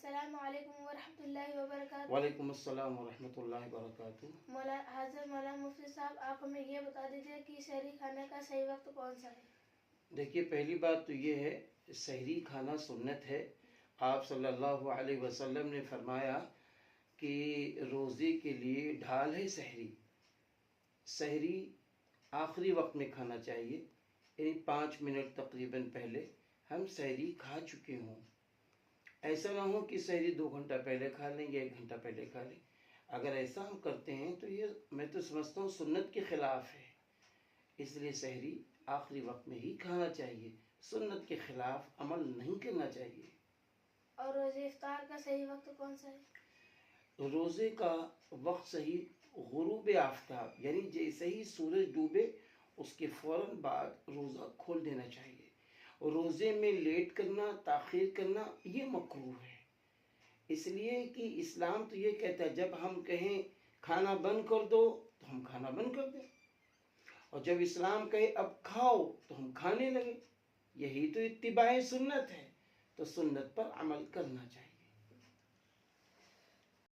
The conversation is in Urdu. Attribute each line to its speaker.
Speaker 1: السلام علیکم ورحمۃ اللہ وبرکاتہ۔
Speaker 2: وعلیکم السلام ورحمۃ اللہ وبرکاتہ۔
Speaker 1: حضرت مولانا مفتی صاحب، آپ ہمیں یہ بتا دیجیے کہ سحری کھانے کا صحیح وقت کون سا ہے؟
Speaker 2: دیکھیے، پہلی بات تو یہ ہے، سحری کھانا سنت ہے۔ آپ صلی اللہ علیہ وسلم نے فرمایا کہ روزے کے لیے ڈھال ہے سحری۔ سحری آخری وقت میں کھانا چاہیے، یعنی 5 منٹ تقریباً پہلے ہم سحری کھا چکے ہوں۔ ایسا نہ ہو کہ سحری 2 گھنٹہ پہلے کھا لیں یا 1 گھنٹہ پہلے کھا لیں۔ اگر ایسا ہم کرتے ہیں تو یہ میں تو سمجھتا ہوں سنت کے خلاف ہے۔ اس لیے سحری آخری وقت میں ہی کھانا چاہیے، سنت کے خلاف عمل نہیں کرنا چاہیے۔
Speaker 1: اور روزے افطار کا صحیح وقت کون سا ہے؟
Speaker 2: روزے کا وقت صحیح غروب آفتاب، یعنی جیسے ہی سورج ڈوبے اس کے فوراً بعد روزہ کھول دینا چاہیے۔ روزے میں لیٹ کرنا، تاخیر کرنا یہ مکروہ ہے، اس لیے کہ اسلام تو یہ کہتا ہے جب ہم کہیں کھانا بند کر دو تو ہم کھانا بند کر دیں، اور جب اسلام کہے اب کھاؤ تو ہم کھانے لگے۔ یہی تو اتباع سنت ہے، تو سنت پر عمل کرنا چاہیے۔